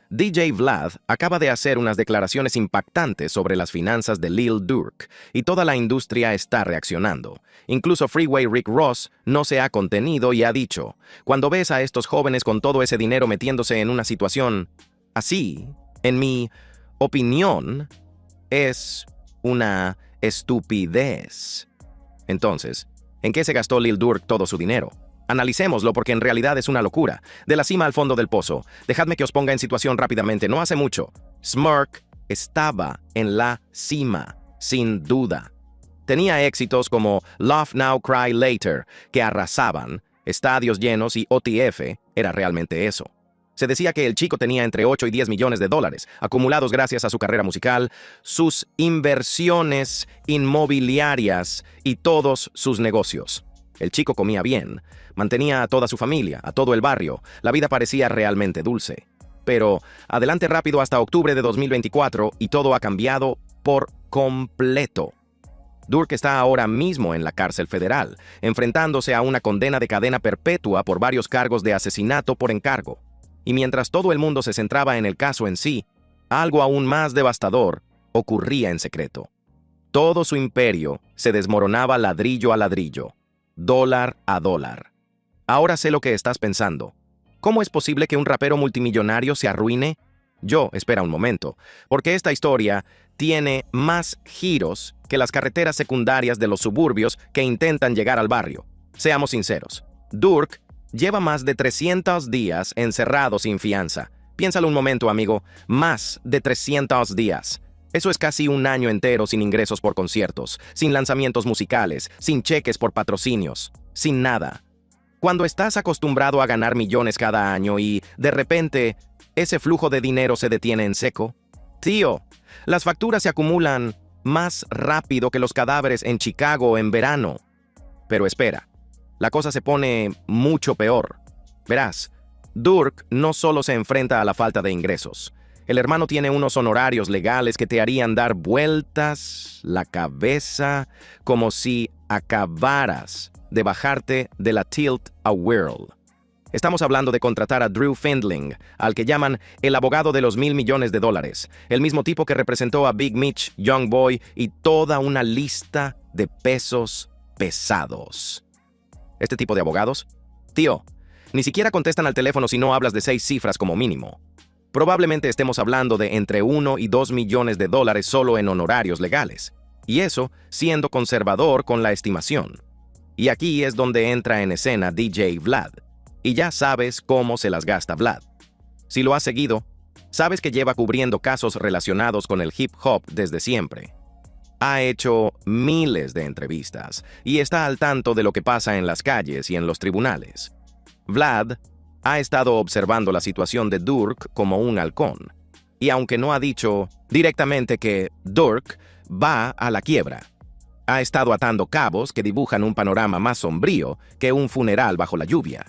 DJ Vlad acaba de hacer unas declaraciones impactantes sobre las finanzas de Lil Durk y toda la industria está reaccionando. Incluso Freeway Rick Ross no se ha contenido y ha dicho, cuando ves a estos jóvenes con todo ese dinero metiéndose en una situación así, en mi opinión, es una estupidez. Entonces, ¿en qué se gastó Lil Durk todo su dinero? Analicémoslo porque en realidad es una locura. De la cima al fondo del pozo. Dejadme que os ponga en situación rápidamente. No hace mucho, Smurk estaba en la cima, sin duda. Tenía éxitos como Laugh Now, Cry Later, que arrasaban, estadios llenos y OTF era realmente eso. Se decía que el chico tenía entre 8 y 10 millones de dólares, acumulados gracias a su carrera musical, sus inversiones inmobiliarias y todos sus negocios. El chico comía bien, mantenía a toda su familia, a todo el barrio. La vida parecía realmente dulce. Pero adelante rápido hasta octubre de 2024 y todo ha cambiado por completo. Durk está ahora mismo en la cárcel federal, enfrentándose a una condena de cadena perpetua por varios cargos de asesinato por encargo. Y mientras todo el mundo se centraba en el caso en sí, algo aún más devastador ocurría en secreto. Todo su imperio se desmoronaba ladrillo a ladrillo, dólar a dólar. Ahora sé lo que estás pensando. ¿Cómo es posible que un rapero multimillonario se arruine? Espera un momento, porque esta historia tiene más giros que las carreteras secundarias de los suburbios que intentan llegar al barrio. Seamos sinceros, Durk lleva más de 300 días encerrado sin fianza. Piénsalo un momento, amigo, más de 300 días. Eso es casi un año entero sin ingresos por conciertos, sin lanzamientos musicales, sin cheques por patrocinios, sin nada. Cuando estás acostumbrado a ganar millones cada año y, de repente, ese flujo de dinero se detiene en seco. Tío, las facturas se acumulan más rápido que los cadáveres en Chicago en verano. Pero espera, la cosa se pone mucho peor. Verás, Durk no solo se enfrenta a la falta de ingresos. El hermano tiene unos honorarios legales que te harían dar vueltas la cabeza como si acabaras de bajarte de la Tilt a Whirl. Estamos hablando de contratar a Drew Findling, al que llaman el abogado de los $1,000 millones, el mismo tipo que representó a Big Meech, Young Boy y toda una lista de pesos pesados. Este tipo de abogados, tío, ni siquiera contestan al teléfono si no hablas de 6 cifras como mínimo. Probablemente estemos hablando de entre 1 y 2 millones de dólares solo en honorarios legales, y eso siendo conservador con la estimación. Y aquí es donde entra en escena DJ Vlad. Y ya sabes cómo se las gasta Vlad. Si lo has seguido, sabes que lleva cubriendo casos relacionados con el hip hop desde siempre. Ha hecho miles de entrevistas y está al tanto de lo que pasa en las calles y en los tribunales. Vlad ha estado observando la situación de Durk como un halcón. Y aunque no ha dicho directamente que Durk va a la quiebra, ha estado atando cabos que dibujan un panorama más sombrío que un funeral bajo la lluvia.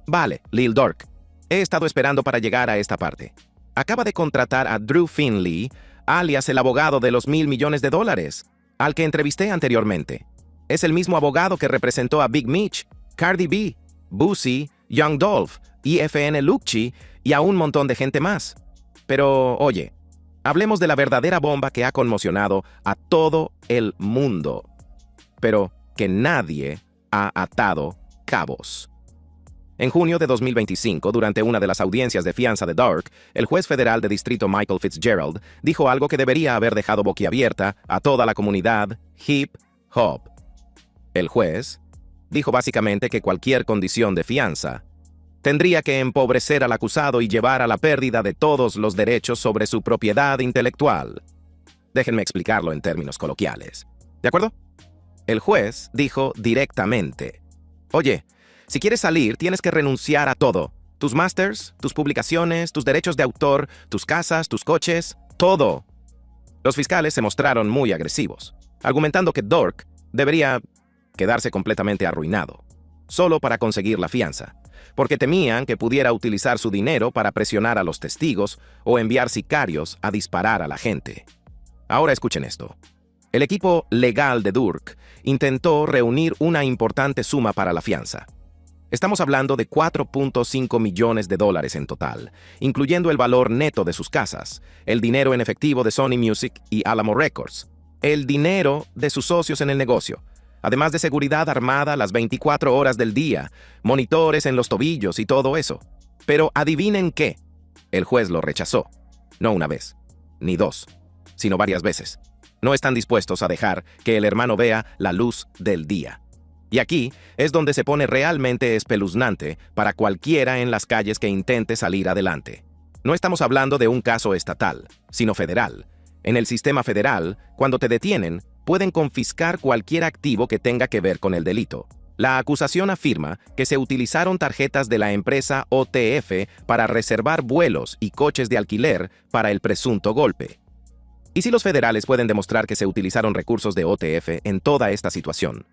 Vale, Lil Durk, he estado esperando para llegar a esta parte. Acaba de contratar a Drew Findling, alias el abogado de los $1,000 millones, al que entrevisté anteriormente. Es el mismo abogado que representó a Big Meech, Cardi B, Boosie, Young Dolph, IFN Lucci y a un montón de gente más. Pero, oye, hablemos de la verdadera bomba que ha conmocionado a todo el mundo, pero que nadie ha atado cabos. En junio de 2025, durante una de las audiencias de fianza de Durk, el juez federal de distrito Michael Fitzgerald dijo algo que debería haber dejado boquiabierta a toda la comunidad hip hop. El juez dijo básicamente que cualquier condición de fianza tendría que empobrecer al acusado y llevar a la pérdida de todos los derechos sobre su propiedad intelectual. Déjenme explicarlo en términos coloquiales. ¿De acuerdo? El juez dijo directamente, oye, si quieres salir, tienes que renunciar a todo. Tus masters, tus publicaciones, tus derechos de autor, tus casas, tus coches, todo. Los fiscales se mostraron muy agresivos, argumentando que Durk debería quedarse completamente arruinado, solo para conseguir la fianza, porque temían que pudiera utilizar su dinero para presionar a los testigos o enviar sicarios a disparar a la gente. Ahora escuchen esto. El equipo legal de Durk intentó reunir una importante suma para la fianza. Estamos hablando de 4.5 millones de dólares en total, incluyendo el valor neto de sus casas, el dinero en efectivo de Sony Music y Alamo Records, el dinero de sus socios en el negocio, además de seguridad armada las 24 horas del día, monitores en los tobillos y todo eso. Pero adivinen qué, el juez lo rechazó. No una vez, ni dos, sino varias veces. No están dispuestos a dejar que el hermano vea la luz del día. Y aquí es donde se pone realmente espeluznante para cualquiera en las calles que intente salir adelante. No estamos hablando de un caso estatal, sino federal. En el sistema federal, cuando te detienen, pueden confiscar cualquier activo que tenga que ver con el delito. La acusación afirma que se utilizaron tarjetas de la empresa OTF para reservar vuelos y coches de alquiler para el presunto golpe. ¿Y si los federales pueden demostrar que se utilizaron recursos de OTF en toda esta situación?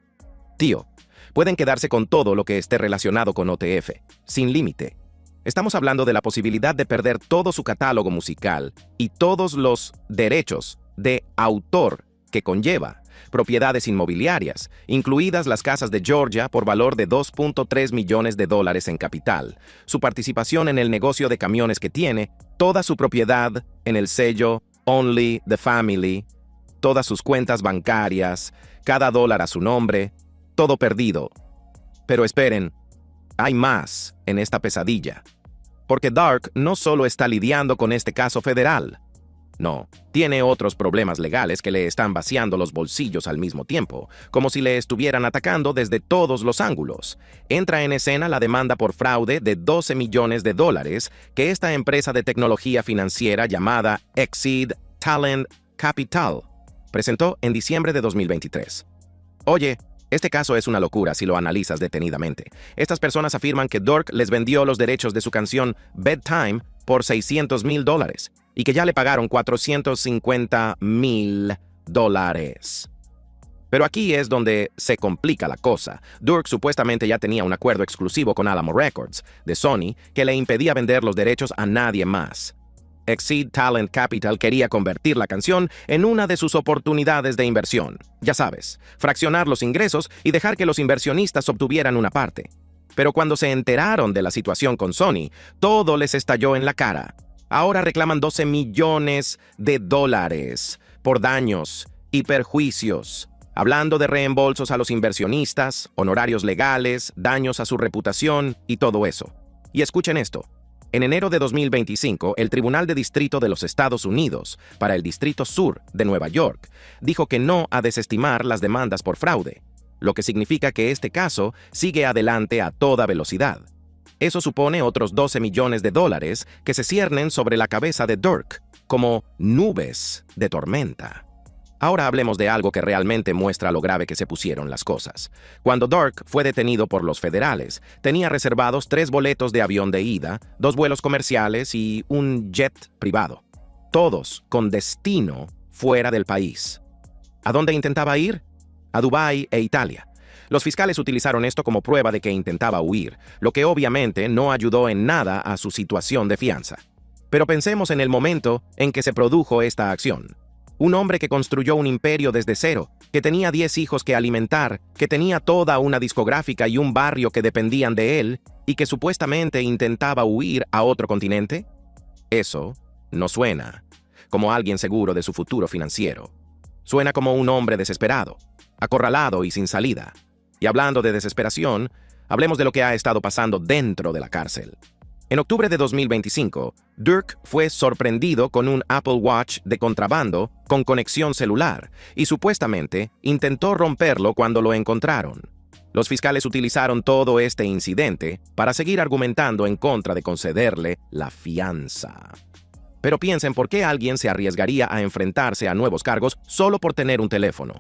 Tío, pueden quedarse con todo lo que esté relacionado con OTF, sin límite. Estamos hablando de la posibilidad de perder todo su catálogo musical y todos los derechos de autor que conlleva, propiedades inmobiliarias, incluidas las casas de Georgia por valor de 2.3 millones de dólares en capital, su participación en el negocio de camiones que tiene, toda su propiedad en el sello Only the Family, todas sus cuentas bancarias, cada dólar a su nombre, todo perdido. Pero esperen, hay más en esta pesadilla. Porque Dark no solo está lidiando con este caso federal. No, tiene otros problemas legales que le están vaciando los bolsillos al mismo tiempo, como si le estuvieran atacando desde todos los ángulos. Entra en escena la demanda por fraude de 12 millones de dólares que esta empresa de tecnología financiera llamada Exceed Talent Capital presentó en diciembre de 2023. Oye, este caso es una locura si lo analizas detenidamente. Estas personas afirman que Durk les vendió los derechos de su canción Bedtime por $600,000 y que ya le pagaron $450,000. Pero aquí es donde se complica la cosa. Durk supuestamente ya tenía un acuerdo exclusivo con Alamo Records, de Sony, que le impedía vender los derechos a nadie más. Exceed Talent Capital quería convertir la canción en una de sus oportunidades de inversión. Ya sabes, fraccionar los ingresos y dejar que los inversionistas obtuvieran una parte. Pero cuando se enteraron de la situación con Sony, todo les estalló en la cara. Ahora reclaman 12 millones de dólares por daños y perjuicios, hablando de reembolsos a los inversionistas, honorarios legales, daños a su reputación y todo eso. Y escuchen esto. En enero de 2025, el Tribunal de Distrito de los Estados Unidos, para el Distrito Sur de Nueva York, dijo que no a desestimar las demandas por fraude, lo que significa que este caso sigue adelante a toda velocidad. Eso supone otros 12 millones de dólares que se ciernen sobre la cabeza de Durk, como nubes de tormenta. Ahora hablemos de algo que realmente muestra lo grave que se pusieron las cosas. Cuando Durk fue detenido por los federales, tenía reservados 3 boletos de avión de ida, 2 vuelos comerciales y un jet privado. Todos con destino fuera del país. ¿A dónde intentaba ir? A Dubái e Italia. Los fiscales utilizaron esto como prueba de que intentaba huir, lo que obviamente no ayudó en nada a su situación de fianza. Pero pensemos en el momento en que se produjo esta acción. Un hombre que construyó un imperio desde cero, que tenía 10 hijos que alimentar, que tenía toda una discográfica y un barrio que dependían de él, y que supuestamente intentaba huir a otro continente. Eso no suena como alguien seguro de su futuro financiero. Suena como un hombre desesperado, acorralado y sin salida. Y hablando de desesperación, hablemos de lo que ha estado pasando dentro de la cárcel. En octubre de 2025, Durk fue sorprendido con un Apple Watch de contrabando con conexión celular y supuestamente intentó romperlo cuando lo encontraron. Los fiscales utilizaron todo este incidente para seguir argumentando en contra de concederle la fianza. Pero piensen por qué alguien se arriesgaría a enfrentarse a nuevos cargos solo por tener un teléfono.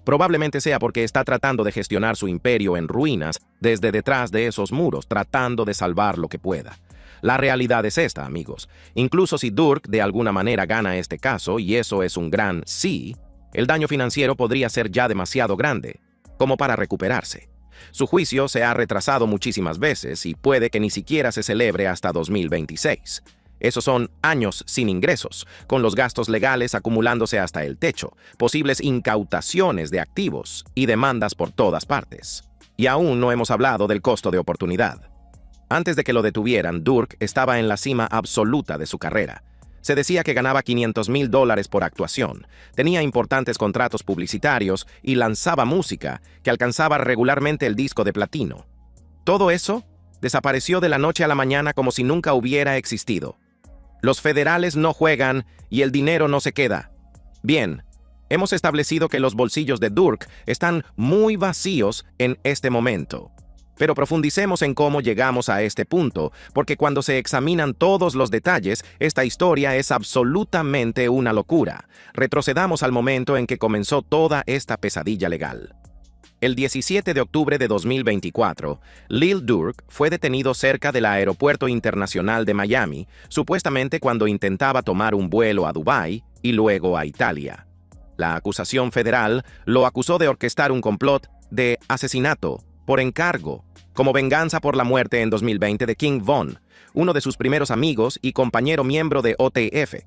Probablemente sea porque está tratando de gestionar su imperio en ruinas desde detrás de esos muros, tratando de salvar lo que pueda. La realidad es esta, amigos. Incluso si Durk de alguna manera gana este caso, y eso es un gran sí, el daño financiero podría ser ya demasiado grande, como para recuperarse. Su juicio se ha retrasado muchísimas veces y puede que ni siquiera se celebre hasta 2026. Esos son años sin ingresos, con los gastos legales acumulándose hasta el techo, posibles incautaciones de activos y demandas por todas partes. Y aún no hemos hablado del costo de oportunidad. Antes de que lo detuvieran, Durk estaba en la cima absoluta de su carrera. Se decía que ganaba $500,000 por actuación, tenía importantes contratos publicitarios y lanzaba música que alcanzaba regularmente el disco de platino. Todo eso desapareció de la noche a la mañana como si nunca hubiera existido. Los federales no juegan y el dinero no se queda. Bien, hemos establecido que los bolsillos de Durk están muy vacíos en este momento. Pero profundicemos en cómo llegamos a este punto, porque cuando se examinan todos los detalles, esta historia es absolutamente una locura. Retrocedamos al momento en que comenzó toda esta pesadilla legal. El 17 de octubre de 2024, Lil Durk fue detenido cerca del Aeropuerto Internacional de Miami, supuestamente cuando intentaba tomar un vuelo a Dubái y luego a Italia. La acusación federal lo acusó de orquestar un complot de asesinato por encargo, como venganza por la muerte en 2020 de King Von, uno de sus primeros amigos y compañero miembro de OTF.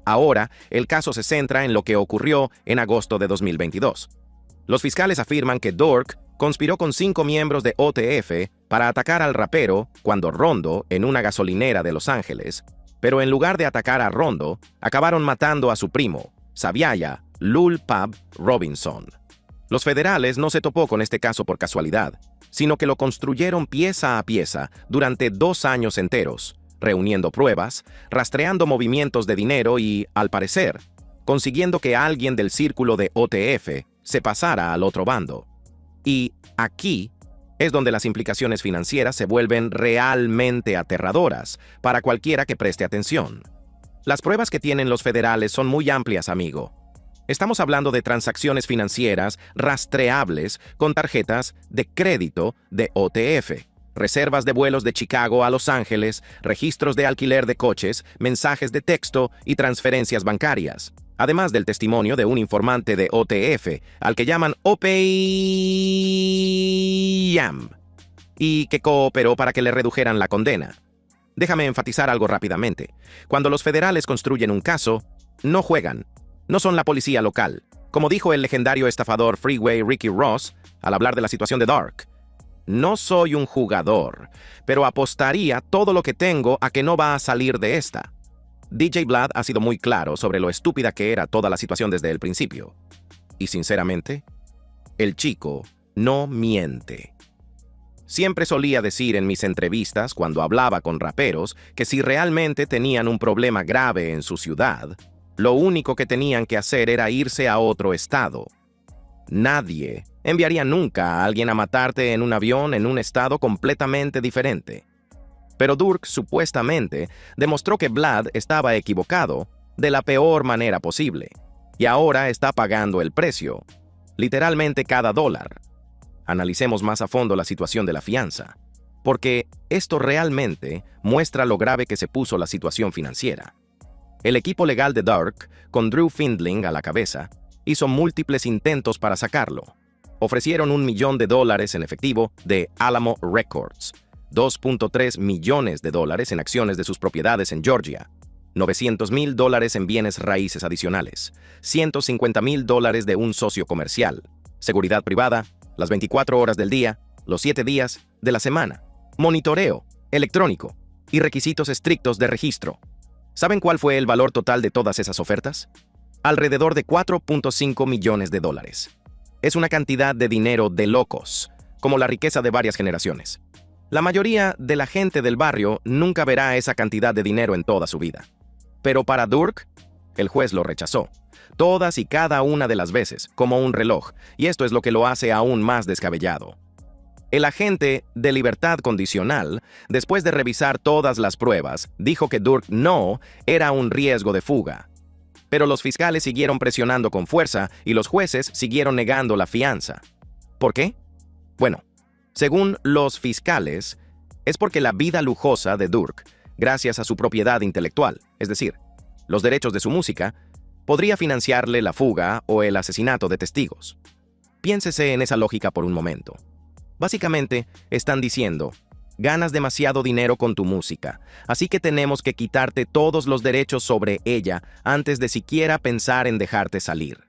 Ahora, el caso se centra en lo que ocurrió en agosto de 2022. Los fiscales afirman que Durk conspiró con 5 miembros de OTF para atacar al rapero cuando Rondo en una gasolinera de Los Ángeles, pero en lugar de atacar a Rondo, acabaron matando a su primo, Saviaya Lul Pab Robinson. Los federales no se topó con este caso por casualidad, sino que lo construyeron pieza a pieza durante 2 años enteros, reuniendo pruebas, rastreando movimientos de dinero y, al parecer, consiguiendo que alguien del círculo de OTF se pasara al otro bando. Y aquí es donde las implicaciones financieras se vuelven realmente aterradoras para cualquiera que preste atención. Las pruebas que tienen los federales son muy amplias, amigo. Estamos hablando de transacciones financieras rastreables con tarjetas de crédito de OTF, reservas de vuelos de Chicago a Los Ángeles, registros de alquiler de coches, mensajes de texto y transferencias bancarias, además del testimonio de un informante de OTF, al que llaman OPEAM, y que cooperó para que le redujeran la condena. Déjame enfatizar algo rápidamente. Cuando los federales construyen un caso, no juegan. No son la policía local. Como dijo el legendario estafador Freeway Ricky Ross al hablar de la situación de Durk, no soy un jugador, pero apostaría todo lo que tengo a que no va a salir de esta. DJ Vlad ha sido muy claro sobre lo estúpida que era toda la situación desde el principio. Y sinceramente, el chico no miente. Siempre solía decir en mis entrevistas cuando hablaba con raperos que si realmente tenían un problema grave en su ciudad, lo único que tenían que hacer era irse a otro estado. Nadie enviaría nunca a alguien a matarte en un avión en un estado completamente diferente. Pero Durk supuestamente demostró que Vlad estaba equivocado de la peor manera posible, y ahora está pagando el precio, literalmente cada dólar. Analicemos más a fondo la situación de la fianza, porque esto realmente muestra lo grave que se puso la situación financiera. El equipo legal de Durk, con Drew Findling a la cabeza, hizo múltiples intentos para sacarlo. Ofrecieron $1 millón en efectivo de Alamo Records, $2.3 millones en acciones de sus propiedades en Georgia, $900,000 en bienes raíces adicionales, $150,000 de un socio comercial, seguridad privada, las 24 horas del día, los 7 días de la semana, monitoreo electrónico y requisitos estrictos de registro. ¿Saben cuál fue el valor total de todas esas ofertas? Alrededor de $4.5 millones. Es una cantidad de dinero de locos, como la riqueza de varias generaciones. La mayoría de la gente del barrio nunca verá esa cantidad de dinero en toda su vida. Pero para Durk, el juez lo rechazó, todas y cada una de las veces, como un reloj, y esto es lo que lo hace aún más descabellado. El agente de libertad condicional, después de revisar todas las pruebas, dijo que Durk no era un riesgo de fuga. Pero los fiscales siguieron presionando con fuerza y los jueces siguieron negando la fianza. ¿Por qué? Bueno, según los fiscales, es porque la vida lujosa de Durk, gracias a su propiedad intelectual, es decir, los derechos de su música, podría financiarle la fuga o el asesinato de testigos. Piénsese en esa lógica por un momento. Básicamente, están diciendo, ganas demasiado dinero con tu música, así que tenemos que quitarte todos los derechos sobre ella antes de siquiera pensar en dejarte salir.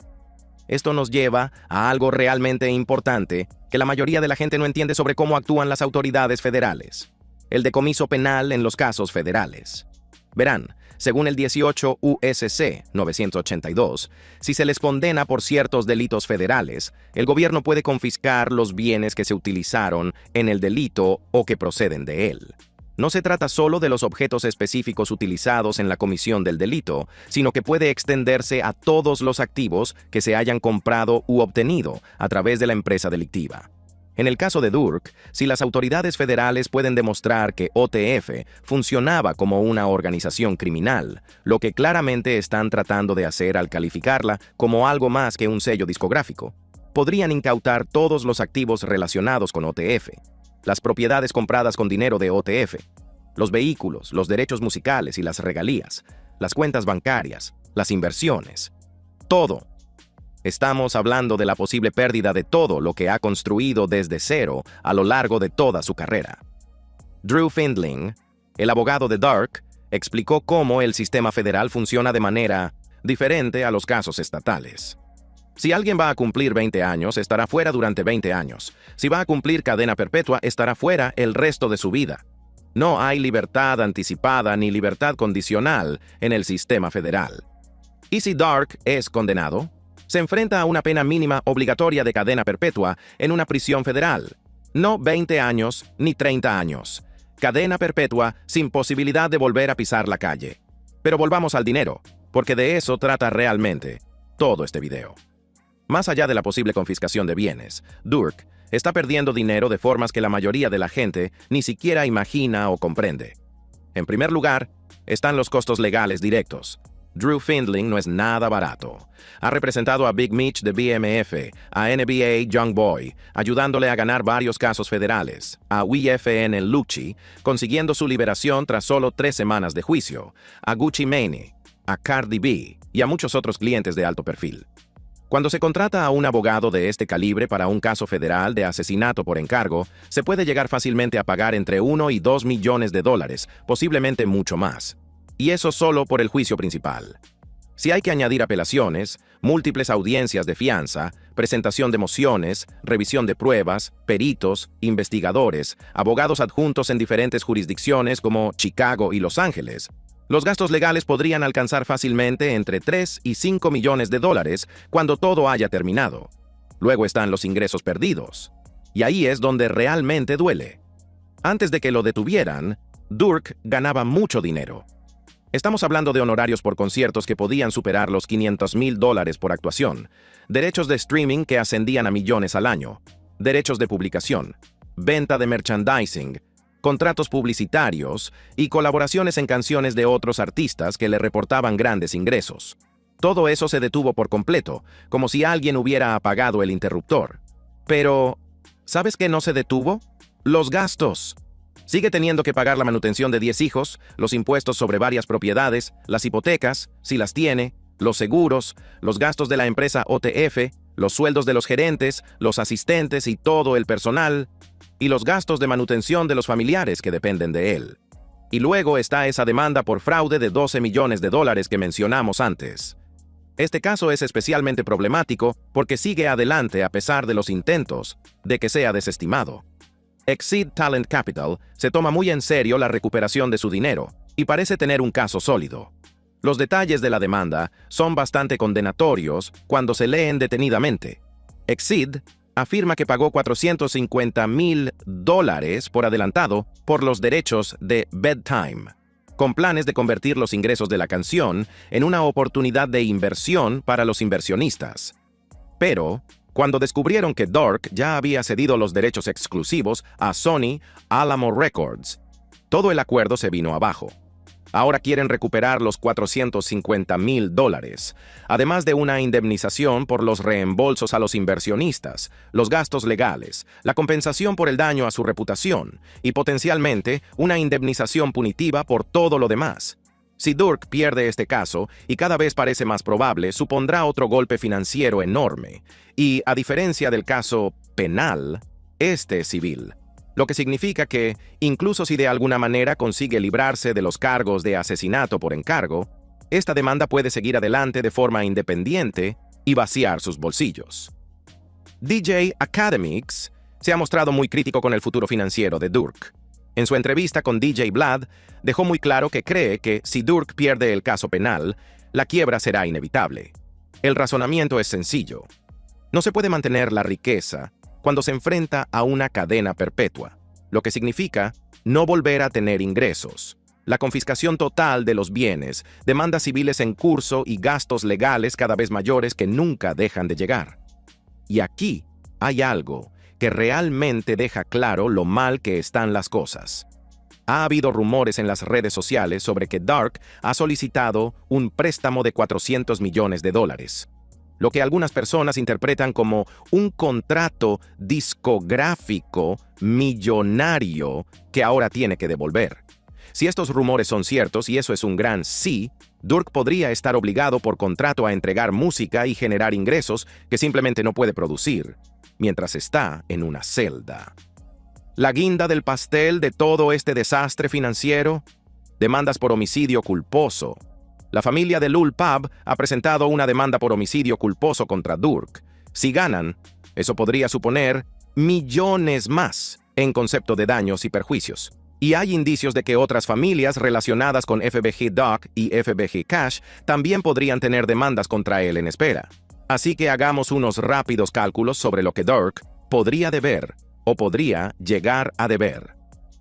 Esto nos lleva a algo realmente importante que la mayoría de la gente no entiende sobre cómo actúan las autoridades federales: el decomiso penal en los casos federales. Verán, según el 18 U.S.C. 982, si se les condena por ciertos delitos federales, el gobierno puede confiscar los bienes que se utilizaron en el delito o que proceden de él. No se trata solo de los objetos específicos utilizados en la comisión del delito, sino que puede extenderse a todos los activos que se hayan comprado u obtenido a través de la empresa delictiva. En el caso de Durk, si las autoridades federales pueden demostrar que OTF funcionaba como una organización criminal, lo que claramente están tratando de hacer al calificarla como algo más que un sello discográfico, podrían incautar todos los activos relacionados con OTF, las propiedades compradas con dinero de OTF, los vehículos, los derechos musicales y las regalías, las cuentas bancarias, las inversiones, todo. Estamos hablando de la posible pérdida de todo lo que ha construido desde cero a lo largo de toda su carrera. Drew Findling, el abogado de Durk, explicó cómo el sistema federal funciona de manera diferente a los casos estatales. Si alguien va a cumplir 20 años, estará fuera durante 20 años. Si va a cumplir cadena perpetua, estará fuera el resto de su vida. No hay libertad anticipada ni libertad condicional en el sistema federal. Y si Durk es condenado, se enfrenta a una pena mínima obligatoria de cadena perpetua en una prisión federal. No 20 años ni 30 años. Cadena perpetua sin posibilidad de volver a pisar la calle. Pero volvamos al dinero, porque de eso trata realmente todo este video. Más allá de la posible confiscación de bienes, Durk está perdiendo dinero de formas que la mayoría de la gente ni siquiera imagina o comprende. En primer lugar, están los costos legales directos. Drew Findling no es nada barato. Ha representado a Big Mitch de BMF, a NBA Youngboy, ayudándole a ganar varios casos federales, a WFN Lucci, consiguiendo su liberación tras solo 3 semanas de juicio, a Gucci Mane, a Cardi B y a muchos otros clientes de alto perfil. Cuando se contrata a un abogado de este calibre para un caso federal de asesinato por encargo, se puede llegar fácilmente a pagar entre 1 y 2 millones de dólares, posiblemente mucho más. Y eso solo por el juicio principal. Si hay que añadir apelaciones, múltiples audiencias de fianza, presentación de mociones, revisión de pruebas, peritos, investigadores, abogados adjuntos en diferentes jurisdicciones como Chicago y Los Ángeles, los gastos legales podrían alcanzar fácilmente entre 3 y 5 millones de dólares cuando todo haya terminado. Luego están los ingresos perdidos. Y ahí es donde realmente duele. Antes de que lo detuvieran, Durk ganaba mucho dinero. Estamos hablando de honorarios por conciertos que podían superar los $500,000 por actuación, derechos de streaming que ascendían a millones al año, derechos de publicación, venta de merchandising, contratos publicitarios y colaboraciones en canciones de otros artistas que le reportaban grandes ingresos. Todo eso se detuvo por completo, como si alguien hubiera apagado el interruptor. Pero, ¿sabes qué no se detuvo? Los gastos. Sigue teniendo que pagar la manutención de 10 hijos, los impuestos sobre varias propiedades, las hipotecas, si las tiene, los seguros, los gastos de la empresa OTF, los sueldos de los gerentes, los asistentes y todo el personal, y los gastos de manutención de los familiares que dependen de él. Y luego está esa demanda por fraude de 12 millones de dólares que mencionamos antes. Este caso es especialmente problemático porque sigue adelante a pesar de los intentos de que sea desestimado. Exceed Talent Capital se toma muy en serio la recuperación de su dinero y parece tener un caso sólido. Los detalles de la demanda son bastante condenatorios cuando se leen detenidamente. Exceed afirma que pagó $450,000 por adelantado por los derechos de Bedtime, con planes de convertir los ingresos de la canción en una oportunidad de inversión para los inversionistas. Pero, cuando descubrieron que Durk ya había cedido los derechos exclusivos a Sony Alamo Records, todo el acuerdo se vino abajo. Ahora quieren recuperar los $450,000, además de una indemnización por los reembolsos a los inversionistas, los gastos legales, la compensación por el daño a su reputación y potencialmente una indemnización punitiva por todo lo demás. Si Durk pierde este caso, y cada vez parece más probable, supondrá otro golpe financiero enorme. Y, a diferencia del caso penal, este es civil. Lo que significa que, incluso si de alguna manera consigue librarse de los cargos de asesinato por encargo, esta demanda puede seguir adelante de forma independiente y vaciar sus bolsillos. DJ Academics se ha mostrado muy crítico con el futuro financiero de Durk. En su entrevista con DJ Vlad, dejó muy claro que cree que si Durk pierde el caso penal, la quiebra será inevitable. El razonamiento es sencillo. No se puede mantener la riqueza cuando se enfrenta a una cadena perpetua, lo que significa no volver a tener ingresos, la confiscación total de los bienes, demandas civiles en curso y gastos legales cada vez mayores que nunca dejan de llegar. Y aquí hay algo que realmente deja claro lo mal que están las cosas. Ha habido rumores en las redes sociales sobre que Dark ha solicitado un préstamo de $400 millones, lo que algunas personas interpretan como un contrato discográfico millonario que ahora tiene que devolver. Si estos rumores son ciertos, y eso es un gran sí, Durk podría estar obligado por contrato a entregar música y generar ingresos que simplemente no puede producir, mientras está en una celda. La guinda del pastel de todo este desastre financiero: demandas por homicidio culposo. La familia de Lul Pab ha presentado una demanda por homicidio culposo contra Durk. Si ganan, eso podría suponer millones más en concepto de daños y perjuicios. Y hay indicios de que otras familias relacionadas con FBG Doc y FBG Cash también podrían tener demandas contra él en espera. Así que hagamos unos rápidos cálculos sobre lo que Durk podría deber o podría llegar a deber.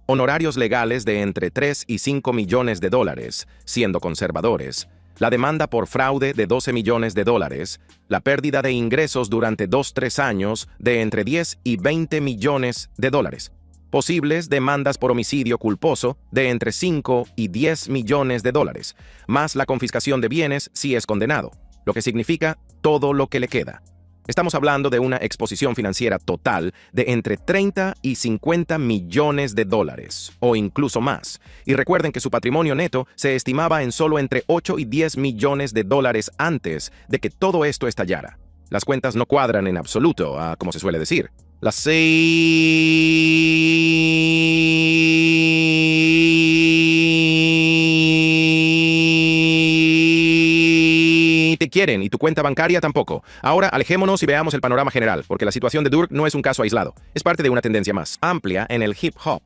Honorarios legales de entre 3 y 5 millones de dólares, siendo conservadores. La demanda por fraude de 12 millones de dólares. La pérdida de ingresos durante 2-3 años de entre 10 y 20 millones de dólares. Posibles demandas por homicidio culposo de entre 5 y 10 millones de dólares, más la confiscación de bienes si es condenado, lo que significa todo lo que le queda. Estamos hablando de una exposición financiera total de entre 30 y 50 millones de dólares, o incluso más. Y recuerden que su patrimonio neto se estimaba en solo entre 8 y 10 millones de dólares antes de que todo esto estallara. Las cuentas no cuadran en absoluto, como se suele decir. Las te quieren y tu cuenta bancaria tampoco. Ahora alejémonos y veamos el panorama general, porque la situación de Durk no es un caso aislado. Es parte de una tendencia más amplia en el hip hop,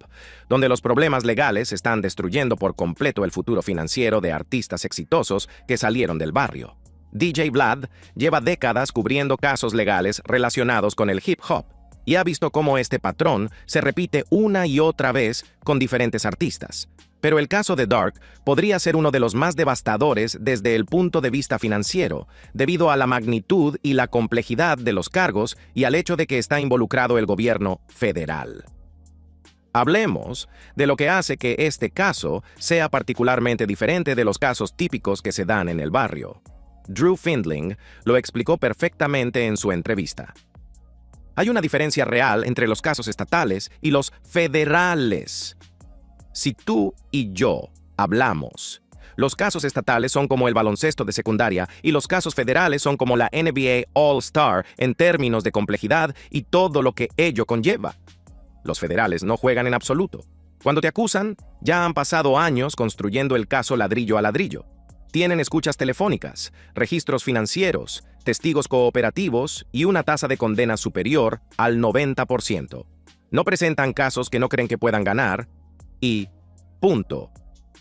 donde los problemas legales están destruyendo por completo el futuro financiero de artistas exitosos que salieron del barrio. DJ Vlad lleva décadas cubriendo casos legales relacionados con el hip hop y ha visto cómo este patrón se repite una y otra vez con diferentes artistas. Pero el caso de Dark podría ser uno de los más devastadores desde el punto de vista financiero, debido a la magnitud y la complejidad de los cargos y al hecho de que está involucrado el gobierno federal. Hablemos de lo que hace que este caso sea particularmente diferente de los casos típicos que se dan en el barrio. Drew Findling lo explicó perfectamente en su entrevista. Hay una diferencia real entre los casos estatales y los federales. Si tú y yo hablamos, los casos estatales son como el baloncesto de secundaria y los casos federales son como la NBA All-Star en términos de complejidad y todo lo que ello conlleva. Los federales no juegan en absoluto. Cuando te acusan, ya han pasado años construyendo el caso ladrillo a ladrillo. Tienen escuchas telefónicas, registros financieros, testigos cooperativos y una tasa de condena superior al 90%. No presentan casos que no creen que puedan ganar y punto.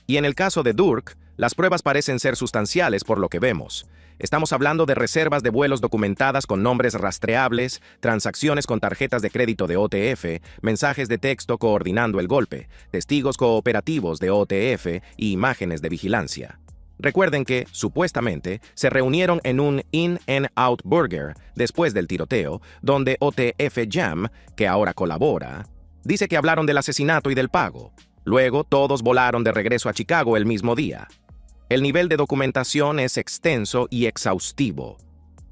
Y en el caso de Durk, las pruebas parecen ser sustanciales por lo que vemos. Estamos hablando de reservas de vuelos documentadas con nombres rastreables, transacciones con tarjetas de crédito de OTF, mensajes de texto coordinando el golpe, testigos cooperativos de OTF y imágenes de vigilancia. Recuerden que, supuestamente, se reunieron en un In-N-Out Burger después del tiroteo, donde OTF Jam, que ahora colabora, dice que hablaron del asesinato y del pago. Luego, todos volaron de regreso a Chicago el mismo día. El nivel de documentación es extenso y exhaustivo.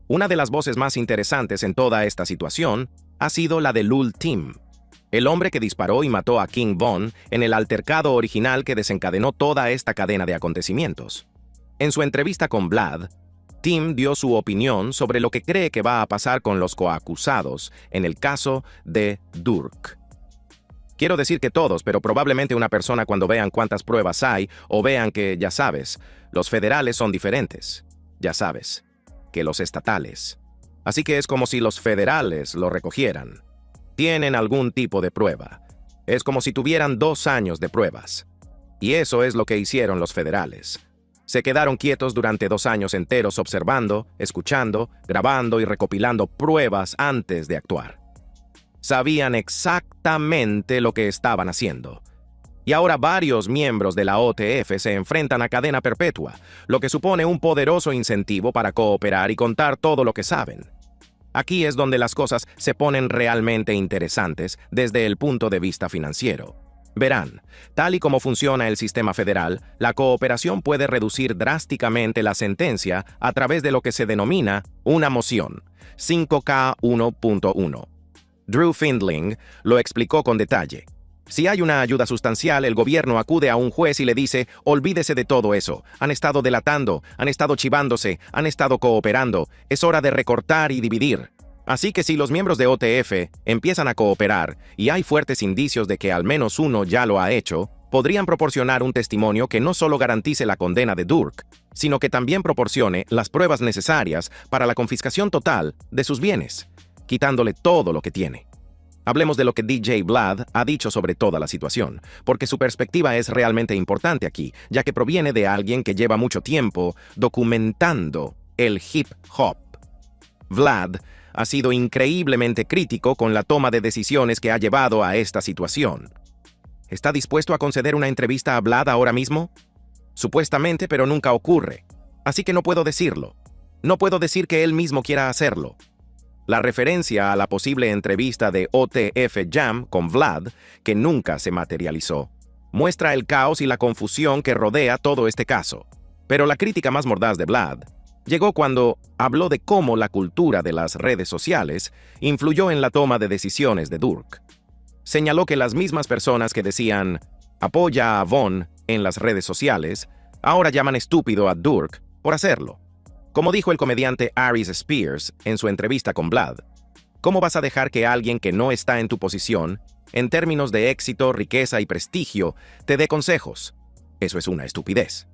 Una de las voces más interesantes en toda esta situación ha sido la de Lul Tim, el hombre que disparó y mató a King Von en el altercado original que desencadenó toda esta cadena de acontecimientos. En su entrevista con Vlad, Tim dio su opinión sobre lo que cree que va a pasar con los coacusados en el caso de Durk. Quiero decir que todos, pero probablemente una persona cuando vean cuántas pruebas hay o vean que, ya sabes, los federales son diferentes. Ya sabes. que los estatales. Así que es como si los federales lo recogieran. Tienen algún tipo de prueba. Es como si tuvieran 2 años de pruebas. Y eso es lo que hicieron los federales. Se quedaron quietos durante 2 años enteros observando, escuchando, grabando y recopilando pruebas antes de actuar. Sabían exactamente lo que estaban haciendo. Y ahora varios miembros de la OTF se enfrentan a cadena perpetua, lo que supone un poderoso incentivo para cooperar y contar todo lo que saben. Aquí es donde las cosas se ponen realmente interesantes desde el punto de vista financiero. Verán, tal y como funciona el sistema federal, la cooperación puede reducir drásticamente la sentencia a través de lo que se denomina una moción, 5K 1.1. Drew Findling lo explicó con detalle. Si hay una ayuda sustancial, el gobierno acude a un juez y le dice, olvídese de todo eso, han estado delatando, han estado chivándose, han estado cooperando, es hora de recortar y dividir. Así que si los miembros de OTF empiezan a cooperar y hay fuertes indicios de que al menos uno ya lo ha hecho, podrían proporcionar un testimonio que no solo garantice la condena de Durk, sino que también proporcione las pruebas necesarias para la confiscación total de sus bienes, quitándole todo lo que tiene. Hablemos de lo que DJ Vlad ha dicho sobre toda la situación, porque su perspectiva es realmente importante aquí, ya que proviene de alguien que lleva mucho tiempo documentando el hip hop. Vlad ha sido increíblemente crítico con la toma de decisiones que ha llevado a esta situación. ¿Está dispuesto a conceder una entrevista a Vlad ahora mismo? Supuestamente, pero nunca ocurre. Así que no puedo decirlo. No puedo decir que él mismo quiera hacerlo. La referencia a la posible entrevista de OTF Jam con Vlad, que nunca se materializó, muestra el caos y la confusión que rodea todo este caso. Pero la crítica más mordaz de Vlad llegó cuando habló de cómo la cultura de las redes sociales influyó en la toma de decisiones de Durk. Señaló que las mismas personas que decían «apoya a Von» en las redes sociales, ahora llaman estúpido a Durk por hacerlo. Como dijo el comediante Aries Spears en su entrevista con Vlad, ¿cómo vas a dejar que alguien que no está en tu posición, en términos de éxito, riqueza y prestigio, te dé consejos? Eso es una estupidez.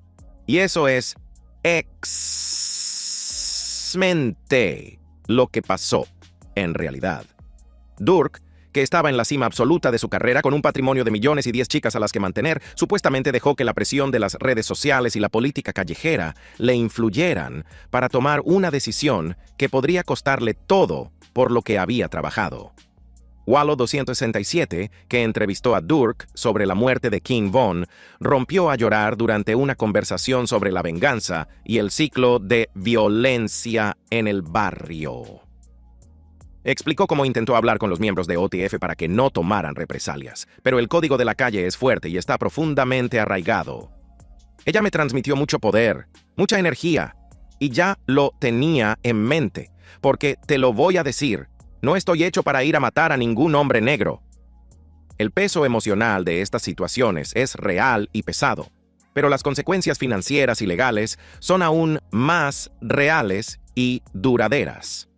Y eso es exactamente lo que pasó en realidad. Durk, que estaba en la cima absoluta de su carrera con un patrimonio de millones y 10 chicas a las que mantener, supuestamente dejó que la presión de las redes sociales y la política callejera le influyeran para tomar una decisión que podría costarle todo por lo que había trabajado. Wallo 267, que entrevistó a Durk sobre la muerte de King Von, rompió a llorar durante una conversación sobre la venganza y el ciclo de violencia en el barrio. Explicó cómo intentó hablar con los miembros de OTF para que no tomaran represalias, pero el código de la calle es fuerte y está profundamente arraigado. Ella me transmitió mucho poder, mucha energía, y ya lo tenía en mente, porque te lo voy a decir, no estoy hecho para ir a matar a ningún hombre negro. El peso emocional de estas situaciones es real y pesado, pero las consecuencias financieras y legales son aún más reales y duraderas.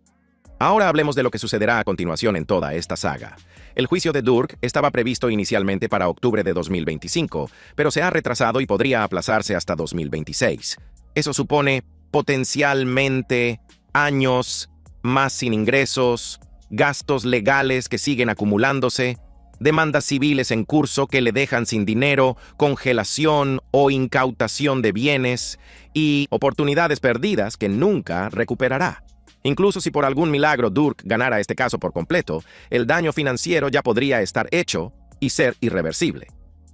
Ahora hablemos de lo que sucederá a continuación en toda esta saga. El juicio de Durk estaba previsto inicialmente para octubre de 2025, pero se ha retrasado y podría aplazarse hasta 2026. Eso supone potencialmente años más sin ingresos, gastos legales que siguen acumulándose, demandas civiles en curso que le dejan sin dinero, congelación o incautación de bienes y oportunidades perdidas que nunca recuperará. Incluso si por algún milagro Durk ganara este caso por completo, el daño financiero ya podría estar hecho y ser irreversible.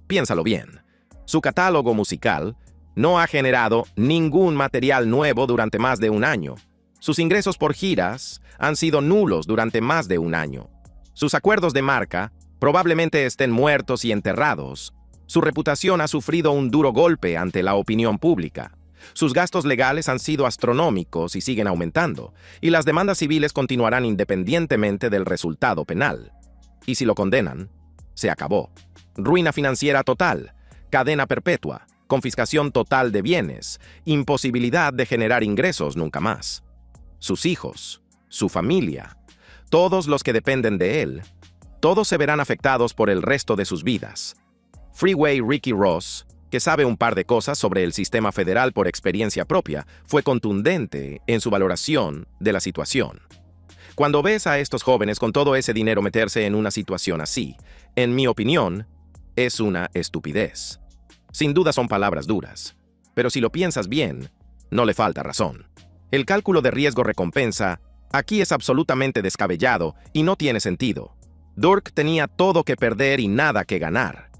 Piénsalo bien. Su catálogo musical no ha generado ningún material nuevo durante más de un año. Sus ingresos por giras han sido nulos durante más de un año. Sus acuerdos de marca probablemente estén muertos y enterrados. Su reputación ha sufrido un duro golpe ante la opinión pública. Sus gastos legales han sido astronómicos y siguen aumentando, y las demandas civiles continuarán independientemente del resultado penal. Y si lo condenan, se acabó. Ruina financiera total, cadena perpetua, confiscación total de bienes, imposibilidad de generar ingresos nunca más. Sus hijos, su familia, todos los que dependen de él, todos se verán afectados por el resto de sus vidas. Freeway Ricky Ross, que que sabe un par de cosas sobre el sistema federal por experiencia propia, fue contundente en su valoración de la situación. Cuando ves a estos jóvenes con todo ese dinero meterse en una situación así, en mi opinión, es una estupidez. Sin duda son palabras duras, pero si lo piensas bien, no le falta razón. El cálculo de riesgo-recompensa aquí es absolutamente descabellado y no tiene sentido. Durk tenía todo que perder y nada que ganar.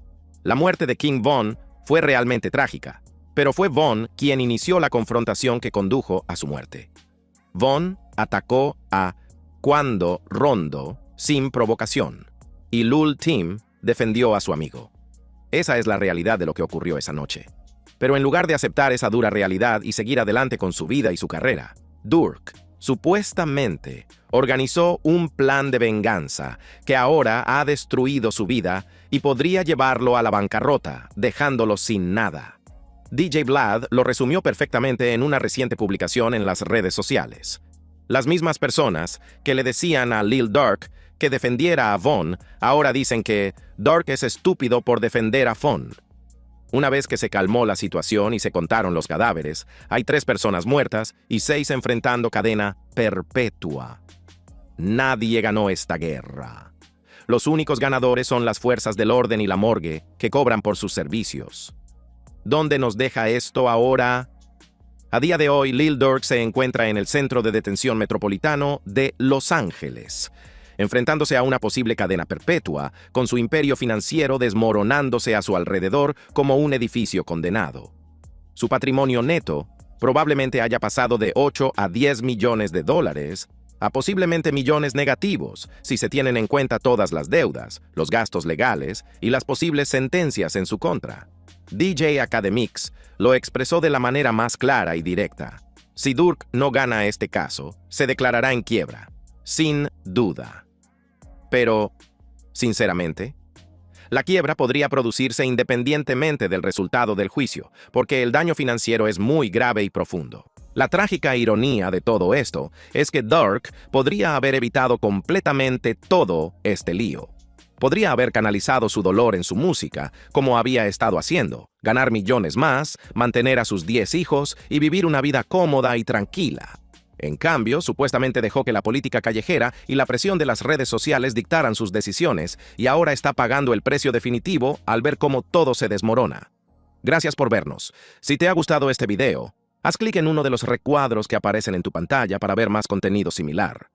La muerte de King Von fue realmente trágica, pero fue Von quien inició la confrontación que condujo a su muerte. Von atacó a Quando Rondo sin provocación, y Lul Tim defendió a su amigo. Esa es la realidad de lo que ocurrió esa noche. Pero en lugar de aceptar esa dura realidad y seguir adelante con su vida y su carrera, Durk supuestamente organizó un plan de venganza que ahora ha destruido su vida y podría llevarlo a la bancarrota, dejándolo sin nada. DJ Vlad lo resumió perfectamente en una reciente publicación en las redes sociales. Las mismas personas que le decían a Lil Durk que defendiera a Von, ahora dicen que Durk es estúpido por defender a Von. Una vez que se calmó la situación y se contaron los cadáveres, hay 3 personas muertas y 6 enfrentando cadena perpetua. Nadie ganó esta guerra. Los únicos ganadores son las fuerzas del orden y la morgue, que cobran por sus servicios. ¿Dónde nos deja esto ahora? A día de hoy, Lil Durk se encuentra en el Centro de Detención Metropolitano de Los Ángeles, enfrentándose a una posible cadena perpetua, con su imperio financiero desmoronándose a su alrededor como un edificio condenado. Su patrimonio neto probablemente haya pasado de 8 a 10 millones de dólares a posiblemente millones negativos, si se tienen en cuenta todas las deudas, los gastos legales y las posibles sentencias en su contra. DJ Academics lo expresó de la manera más clara y directa. Si Durk no gana este caso, se declarará en quiebra, sin duda. Pero, sinceramente, la quiebra podría producirse independientemente del resultado del juicio, porque el daño financiero es muy grave y profundo. La trágica ironía de todo esto es que Durk podría haber evitado completamente todo este lío. Podría haber canalizado su dolor en su música, como había estado haciendo, ganar millones más, mantener a sus 10 hijos y vivir una vida cómoda y tranquila. En cambio, supuestamente dejó que la política callejera y la presión de las redes sociales dictaran sus decisiones y ahora está pagando el precio definitivo al ver cómo todo se desmorona. Gracias por vernos. Si te ha gustado este video, haz clic en uno de los recuadros que aparecen en tu pantalla para ver más contenido similar.